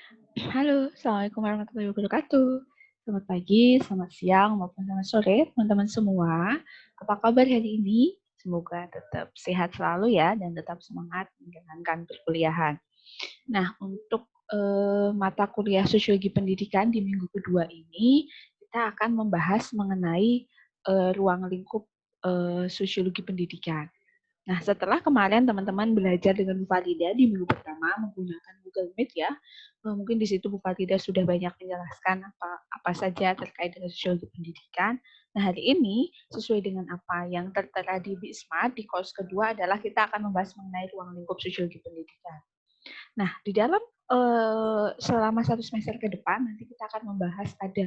Halo, Assalamualaikum warahmatullahi wabarakatuh. Selamat pagi, selamat siang, maupun selamat sore, teman-teman semua. Apa kabar hari ini? Semoga tetap sehat selalu ya, dan tetap semangat menjalankan perkuliahan. Nah, untuk mata kuliah Sosiologi Pendidikan di minggu kedua ini, kita akan membahas mengenai ruang lingkup Sosiologi Pendidikan. Nah, setelah kemarin teman-teman belajar dengan Bu Farida di minggu pertama menggunakan Google Meet ya, mungkin di situ Bu Farida sudah banyak menjelaskan apa saja terkait dengan sosiologi pendidikan. Nah, hari ini sesuai dengan apa yang tertera di BISMAT di course kedua adalah kita akan membahas mengenai ruang lingkup sosiologi pendidikan. Nah, di dalam selama 1 semester ke depan nanti kita akan membahas ada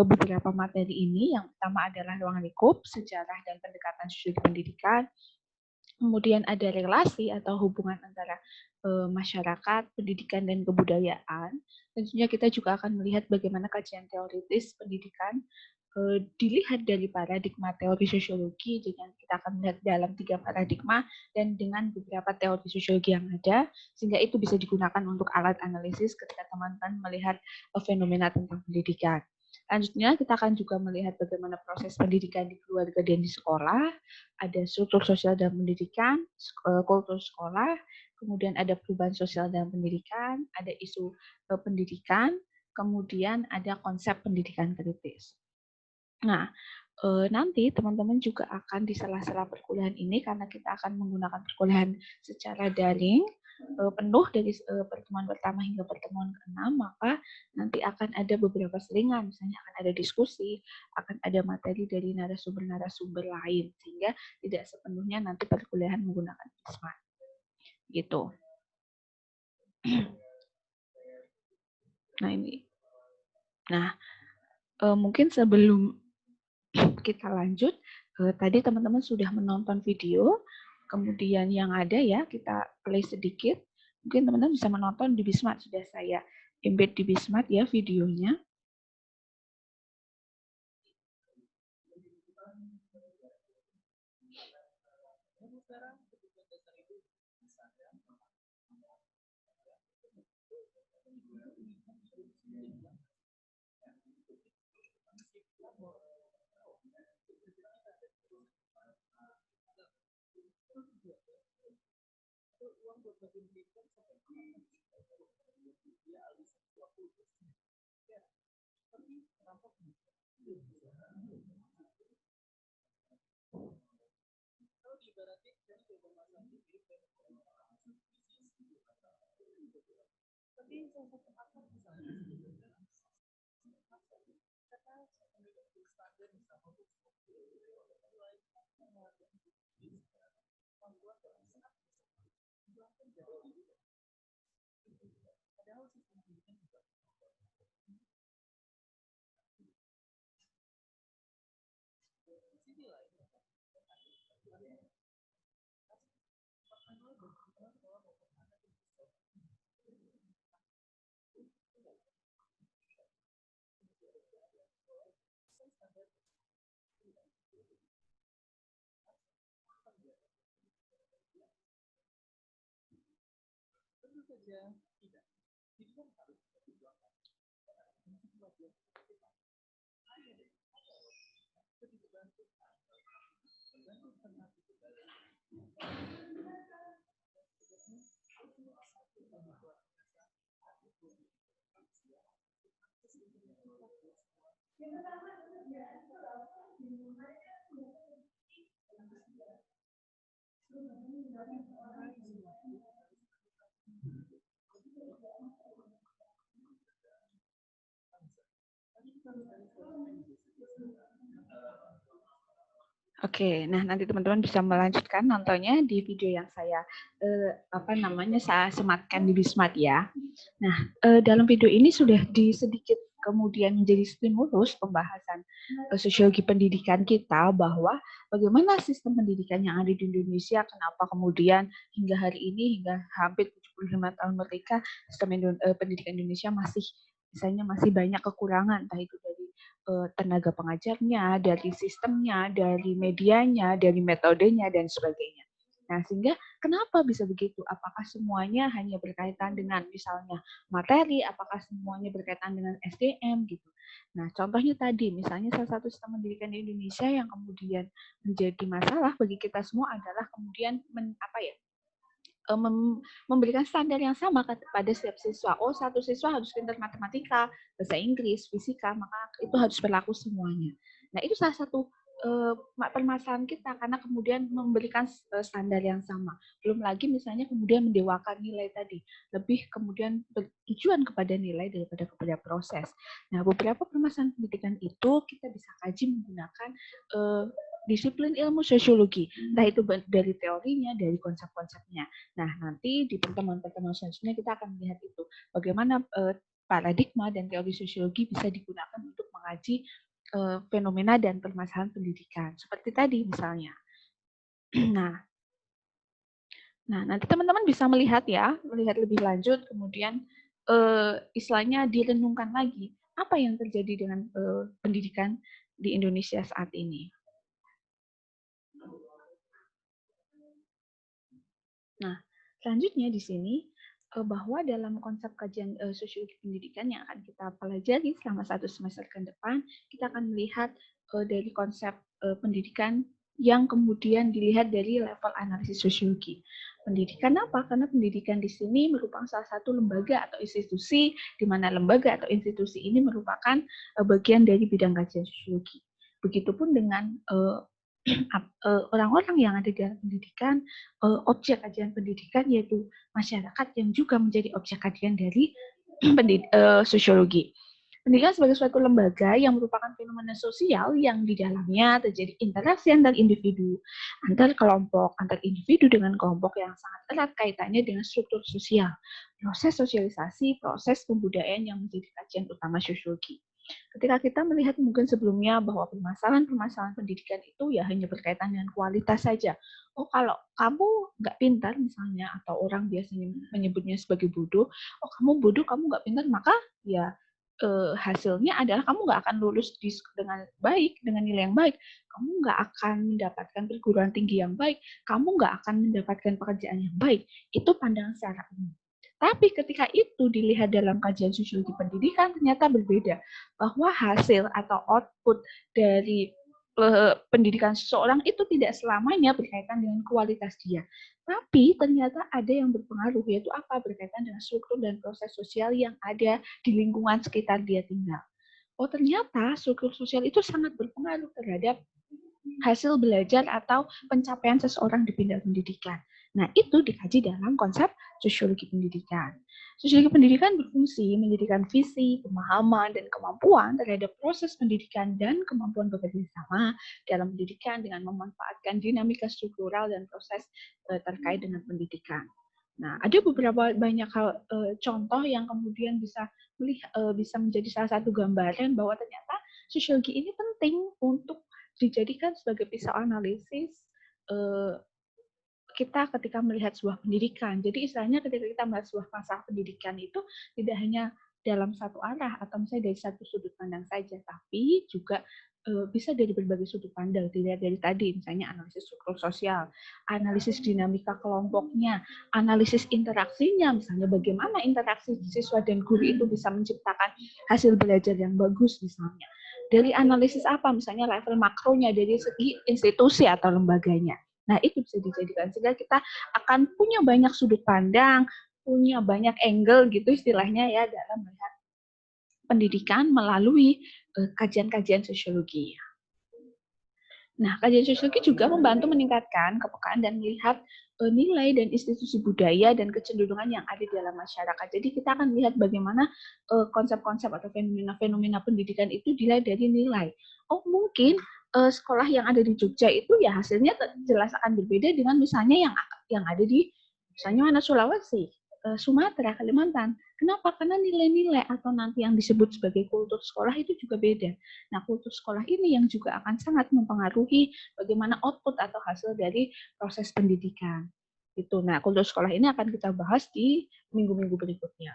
beberapa materi ini. Yang pertama adalah ruang lingkup, sejarah dan pendekatan sosiologi pendidikan. Kemudian ada relasi atau hubungan antara masyarakat, pendidikan, dan kebudayaan. Tentunya kita juga akan melihat bagaimana kajian teoritis pendidikan dilihat dari paradigma teori sosiologi, dengan kita akan melihat dalam 3 paradigma dan dengan beberapa teori sosiologi yang ada, sehingga itu bisa digunakan untuk alat analisis ketika teman-teman melihat fenomena tentang pendidikan. Selanjutnya kita akan juga melihat bagaimana proses pendidikan di keluarga dan di sekolah, ada struktur sosial dan pendidikan, kultur sekolah, kemudian ada perubahan sosial dan pendidikan, ada isu pendidikan, kemudian ada konsep pendidikan kritis. Nah, nanti teman-teman juga akan di sela-sela perkuliahan ini, karena kita akan menggunakan perkuliahan secara daring, penuh dari pertemuan pertama hingga pertemuan ke-6, maka nanti akan ada beberapa selingan, misalnya akan ada diskusi, akan ada materi dari narasumber-narasumber lain, sehingga tidak sepenuhnya nanti perkuliahan menggunakan BISMAT. Gitu. Nah, ini. Nah, mungkin sebelum kita lanjut, tadi teman-teman sudah menonton video, kemudian yang ada ya, kita play sedikit. Mungkin teman-teman bisa menonton di BISMAT, sudah saya embed di BISMAT ya videonya. Oke, nah nanti teman-teman bisa melanjutkan nontonnya di video yang saya saya sematkan di BISMAT ya. Nah, dalam video ini sudah sedikit kemudian menjadi stimulus pembahasan sosiologi pendidikan kita, bahwa bagaimana sistem pendidikan yang ada di Indonesia, kenapa kemudian hingga hari ini, hingga hampir 75 tahun merdeka, sistem pendidikan Indonesia masih banyak kekurangan, entah itu dari tenaga pengajarnya, dari sistemnya, dari medianya, dari metodenya, dan sebagainya. Nah, sehingga kenapa bisa begitu? Apakah semuanya hanya berkaitan dengan misalnya materi, apakah semuanya berkaitan dengan SDM gitu. Nah, contohnya tadi, misalnya salah satu sistem pendidikan di Indonesia yang kemudian menjadi masalah bagi kita semua adalah kemudian memberikan standar yang sama kepada setiap siswa. Oh, satu siswa harus pintar matematika, bahasa Inggris, fisika, maka itu harus berlaku semuanya. Nah, itu salah satu permasalahan kita karena kemudian memberikan standar yang sama. Belum lagi misalnya kemudian mendewakan nilai tadi, lebih kemudian bertujuan kepada nilai daripada kepada proses. Nah, beberapa permasalahan pendidikan itu kita bisa kaji menggunakan disiplin ilmu sosiologi, entah itu dari teorinya, dari konsep-konsepnya. Nah, nanti di pertemuan-pertemuan selanjutnya kita akan melihat itu, bagaimana paradigma dan teori sosiologi bisa digunakan untuk mengaji fenomena dan permasalahan pendidikan. Seperti tadi misalnya. Nah, nanti teman-teman bisa melihat lebih lanjut, kemudian istilahnya direnungkan lagi, apa yang terjadi dengan pendidikan di Indonesia saat ini. Nah, selanjutnya di sini bahwa dalam konsep kajian sosiologi pendidikan yang akan kita pelajari selama 1 semester ke depan, kita akan melihat dari konsep pendidikan yang kemudian dilihat dari level analisis sosiologi. Pendidikan apa? Karena pendidikan di sini merupakan salah satu lembaga atau institusi, di mana lembaga atau institusi ini merupakan bagian dari bidang kajian sosiologi. Begitupun dengan orang-orang yang ada di dalam pendidikan, objek kajian pendidikan yaitu masyarakat yang juga menjadi objek kajian dari sosiologi. Pendidikan sebagai suatu lembaga yang merupakan fenomena sosial yang di dalamnya terjadi interaksi antar individu, antar kelompok, antar individu dengan kelompok yang sangat erat kaitannya dengan struktur sosial, proses sosialisasi, proses pembudayaan yang menjadi kajian utama sosiologi. Ketika kita melihat mungkin sebelumnya bahwa permasalahan-permasalahan pendidikan itu ya hanya berkaitan dengan kualitas saja. Oh, kalau kamu nggak pintar misalnya, atau orang biasanya menyebutnya sebagai bodoh, oh kamu bodoh, kamu nggak pintar, maka ya hasilnya adalah kamu nggak akan lulus dengan baik, dengan nilai yang baik. Kamu nggak akan mendapatkan perguruan tinggi yang baik. Kamu nggak akan mendapatkan pekerjaan yang baik. Itu pandangan secara umum. Tapi ketika itu dilihat dalam kajian sosiologi pendidikan, ternyata berbeda. Bahwa hasil atau output dari pendidikan seseorang itu tidak selamanya berkaitan dengan kualitas dia. Tapi ternyata ada yang berpengaruh, yaitu apa? Berkaitan dengan struktur dan proses sosial yang ada di lingkungan sekitar dia tinggal. Oh, ternyata struktur sosial itu sangat berpengaruh terhadap hasil belajar atau pencapaian seseorang di bidang pendidikan. Nah, itu dikaji dalam konsep sosiologi pendidikan. Sosiologi pendidikan berfungsi menjadikan visi, pemahaman, dan kemampuan terhadap proses pendidikan dan kemampuan bekerja sama dalam pendidikan dengan memanfaatkan dinamika struktural dan proses terkait dengan pendidikan. Nah, ada beberapa banyak hal contoh yang kemudian bisa menjadi salah satu gambaran bahwa ternyata sosiologi ini penting untuk dijadikan sebagai pisau analisis kita ketika melihat sebuah pendidikan. Jadi istilahnya ketika kita melihat sebuah masalah pendidikan itu tidak hanya dalam satu arah atau misalnya dari satu sudut pandang saja, tapi juga bisa dari berbagai sudut pandang. Dilihat dari tadi misalnya analisis struktur sosial, analisis dinamika kelompoknya, analisis interaksinya, misalnya bagaimana interaksi siswa dan guru itu bisa menciptakan hasil belajar yang bagus misalnya. Dari analisis apa? Misalnya level makronya dari segi institusi atau lembaganya. Nah, itu bisa dijadikan sehingga kita akan punya banyak sudut pandang, punya banyak angle gitu istilahnya ya dalam melihat pendidikan melalui kajian-kajian sosiologi. Nah, kajian sosiologi juga membantu meningkatkan kepekaan dan melihat nilai dan institusi budaya dan kecenderungan yang ada di dalam masyarakat. Jadi kita akan melihat bagaimana konsep-konsep atau fenomena-fenomena pendidikan itu dilihat dari nilai. Oh, mungkin sekolah yang ada di Jogja itu ya hasilnya jelas akan berbeda dengan misalnya yang ada di misalnya mana Sulawesi, Sumatera, Kalimantan. Kenapa? Karena nilai-nilai atau nanti yang disebut sebagai kultur sekolah itu juga beda. Nah, kultur sekolah ini yang juga akan sangat mempengaruhi bagaimana output atau hasil dari proses pendidikan. Itu. Nah, kultur sekolah ini akan kita bahas di minggu-minggu berikutnya.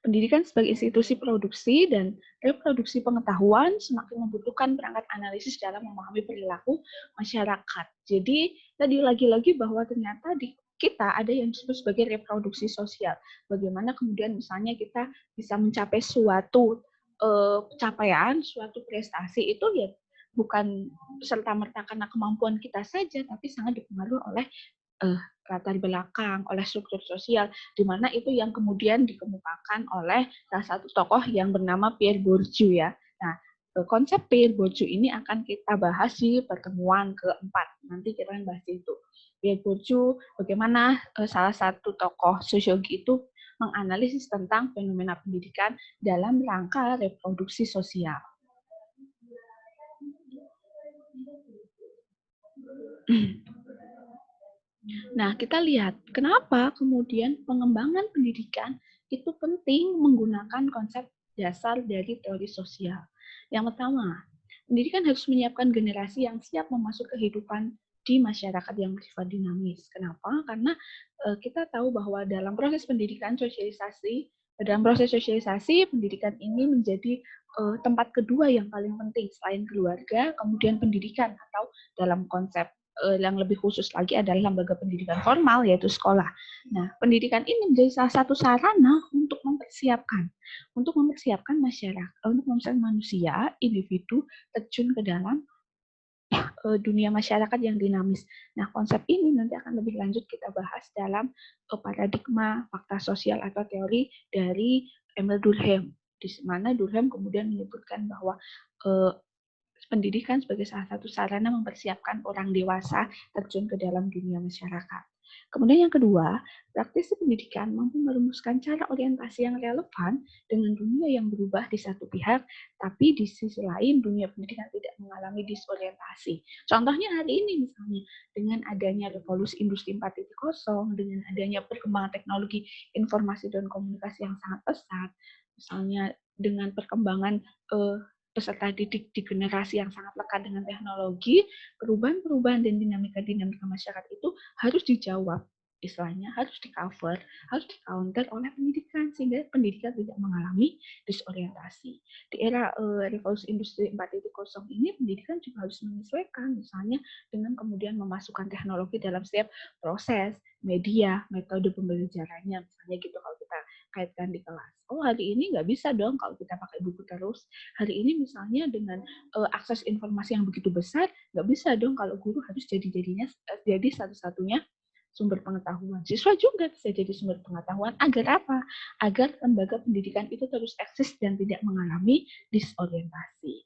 Pendidikan sebagai institusi produksi dan reproduksi pengetahuan semakin membutuhkan perangkat analisis dalam memahami perilaku masyarakat. Jadi tadi lagi-lagi bahwa ternyata di kita ada yang disebut sebagai reproduksi sosial. Bagaimana kemudian misalnya kita bisa mencapai suatu capaian, suatu prestasi itu ya bukan serta-merta karena kemampuan kita saja, tapi sangat dipengaruhi oleh latar belakang, oleh struktur sosial, di mana itu yang kemudian dikemukakan oleh salah satu tokoh yang bernama Pierre Bourdieu ya. Nah, konsep Pierre Bourdieu ini akan kita bahas di pertemuan keempat. Nanti kita akan bahas itu. Pierre Bourdieu, bagaimana salah satu tokoh sosiologi itu menganalisis tentang fenomena pendidikan dalam rangka reproduksi sosial. Nah, kita lihat kenapa kemudian pengembangan pendidikan itu penting menggunakan konsep dasar dari teori sosial. Yang pertama, pendidikan harus menyiapkan generasi yang siap memasuki kehidupan di masyarakat yang bersifat dinamis. Kenapa? Karena kita tahu bahwa dalam proses pendidikan sosialisasi, pendidikan ini menjadi tempat kedua yang paling penting selain keluarga, kemudian pendidikan atau dalam konsep yang lebih khusus lagi adalah lembaga pendidikan formal, yaitu sekolah. Nah, pendidikan ini menjadi salah satu sarana untuk mempersiapkan masyarakat, untuk mempersiapkan manusia, individu terjun ke dalam dunia masyarakat yang dinamis. Nah, konsep ini nanti akan lebih lanjut kita bahas dalam paradigma fakta sosial atau teori dari Emile Durkheim, di mana Durkheim kemudian menyebutkan bahwa pendidikan sebagai salah satu sarana mempersiapkan orang dewasa terjun ke dalam dunia masyarakat. Kemudian yang kedua, praktisi pendidikan mampu merumuskan cara orientasi yang relevan dengan dunia yang berubah di satu pihak, tapi di sisi lain dunia pendidikan tidak mengalami disorientasi. Contohnya hari ini misalnya, dengan adanya revolusi industri 4.0, dengan adanya perkembangan teknologi informasi dan komunikasi yang sangat pesat, misalnya dengan perkembangan peserta didik di generasi yang sangat lekat dengan teknologi, perubahan-perubahan dan dinamika-dinamika masyarakat itu harus dijawab, istilahnya harus di-cover, harus di-counter oleh pendidikan, sehingga pendidikan tidak mengalami disorientasi. Di era revolusi industri 4.0 ini, pendidikan juga harus menyesuaikan, misalnya dengan kemudian memasukkan teknologi dalam setiap proses, media, metode pembelajarannya, misalnya gitu kalau kita kaitkan di kelas. Oh, hari ini nggak bisa dong kalau kita pakai buku terus. Hari ini misalnya dengan akses informasi yang begitu besar, nggak bisa dong kalau guru harus jadi satu-satunya sumber pengetahuan. Siswa juga bisa jadi sumber pengetahuan. Agar apa? Agar lembaga pendidikan itu terus eksis dan tidak mengalami disorientasi.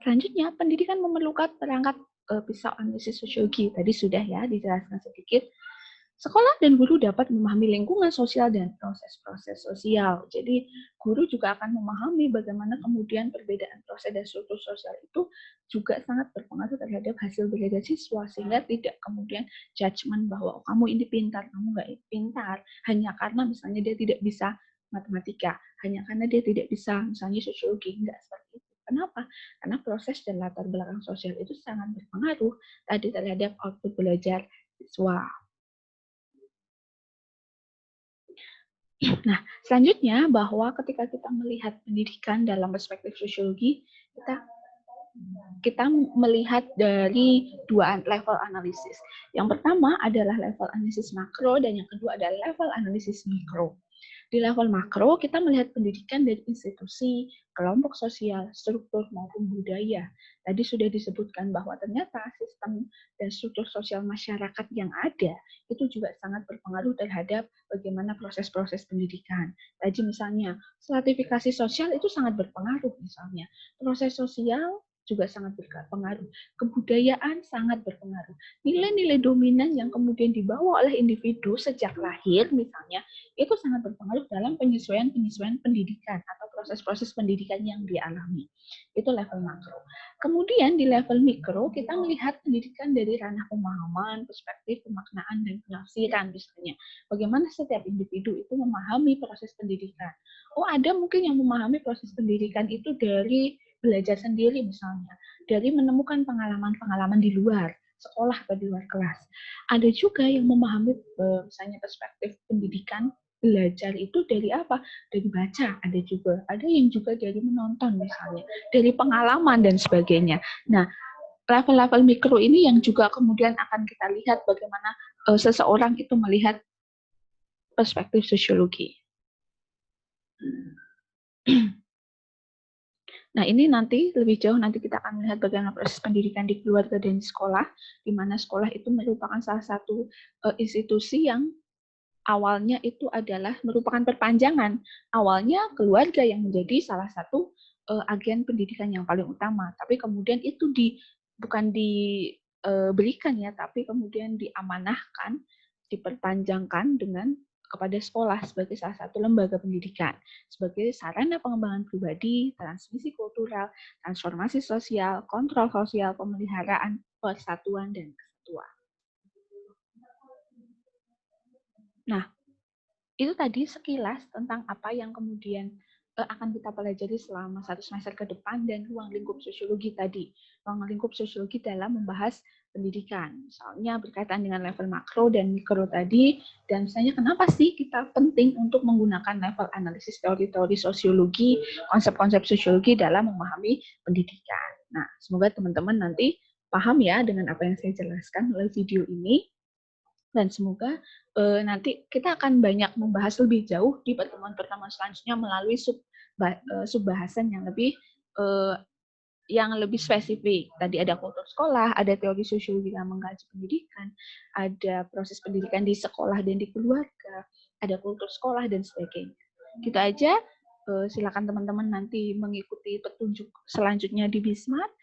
Selanjutnya, pendidikan memerlukan perangkat pisau analisis sosiologi. Tadi sudah ya dijelaskan sedikit. Sekolah dan guru dapat memahami lingkungan sosial dan proses-proses sosial. Jadi, guru juga akan memahami bagaimana kemudian perbedaan proses dan struktur sosial itu juga sangat berpengaruh terhadap hasil belajar siswa, sehingga tidak kemudian judgement bahwa oh, kamu ini pintar, kamu nggak pintar, hanya karena misalnya dia tidak bisa matematika, hanya karena dia tidak bisa misalnya sosiologi, enggak seperti itu. Kenapa? Karena proses dan latar belakang sosial itu sangat berpengaruh tadi terhadap output belajar siswa. Nah, selanjutnya bahwa ketika kita melihat pendidikan dalam perspektif sosiologi, kita melihat dari dua level analisis. Yang pertama adalah level analisis makro dan yang kedua adalah level analisis mikro. Di level makro, kita melihat pendidikan dari institusi, kelompok sosial, struktur, maupun budaya. Tadi sudah disebutkan bahwa ternyata sistem dan struktur sosial masyarakat yang ada itu juga sangat berpengaruh terhadap bagaimana proses-proses pendidikan. Tadi misalnya, stratifikasi sosial itu sangat berpengaruh misalnya. Proses sosial juga sangat berpengaruh. Kebudayaan sangat berpengaruh. Nilai-nilai dominan yang kemudian dibawa oleh individu sejak lahir misalnya, itu sangat berpengaruh dalam penyesuaian pendidikan atau proses-proses pendidikan yang dialami. Itu level makro. Kemudian di level mikro, kita melihat pendidikan dari ranah pemahaman, perspektif, pemaknaan, dan penafsiran misalnya. Bagaimana setiap individu itu memahami proses pendidikan. Oh, ada mungkin yang memahami proses pendidikan itu dari belajar sendiri misalnya, dari menemukan pengalaman-pengalaman di luar sekolah atau di luar kelas. Ada juga yang memahami misalnya perspektif pendidikan belajar itu dari apa? Dari baca, ada yang juga dari menonton misalnya, dari pengalaman dan sebagainya. Nah, level-level mikro ini yang juga kemudian akan kita lihat bagaimana seseorang itu melihat perspektif sosiologi. Nah, ini nanti lebih jauh nanti kita akan melihat bagaimana proses pendidikan di keluarga dan di sekolah, di mana sekolah itu merupakan salah satu institusi yang awalnya itu adalah merupakan perpanjangan. Awalnya keluarga yang menjadi salah satu agen pendidikan yang paling utama, tapi kemudian itu bukan diberikan ya, tapi kemudian diamanahkan, diperpanjangkan dengan kepada sekolah sebagai salah satu lembaga pendidikan, sebagai sarana pengembangan pribadi, transmisi kultural, transformasi sosial, kontrol sosial, pemeliharaan persatuan dan kesatuan. Nah, itu tadi sekilas tentang apa yang kemudian akan kita pelajari selama 1 semester ke depan dan ruang lingkup sosiologi tadi. Ruang lingkup sosiologi dalam membahas pendidikan. Misalnya berkaitan dengan level makro dan mikro tadi, dan misalnya kenapa sih kita penting untuk menggunakan level analisis teori-teori sosiologi, konsep-konsep sosiologi dalam memahami pendidikan. Nah, semoga teman-teman nanti paham ya dengan apa yang saya jelaskan melalui video ini. Dan semoga nanti kita akan banyak membahas lebih jauh di pertemuan-pertemuan selanjutnya melalui subbahasan yang lebih spesifik. Tadi ada kultur sekolah, ada teori sosiologi dalam mengkaji pendidikan, ada proses pendidikan di sekolah dan di keluarga, ada kultur sekolah dan sebagainya. Gitu aja. Silakan teman-teman nanti mengikuti petunjuk selanjutnya di Bismart.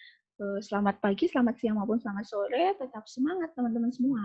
Selamat pagi, selamat siang maupun selamat sore. Tetap semangat teman-teman semua.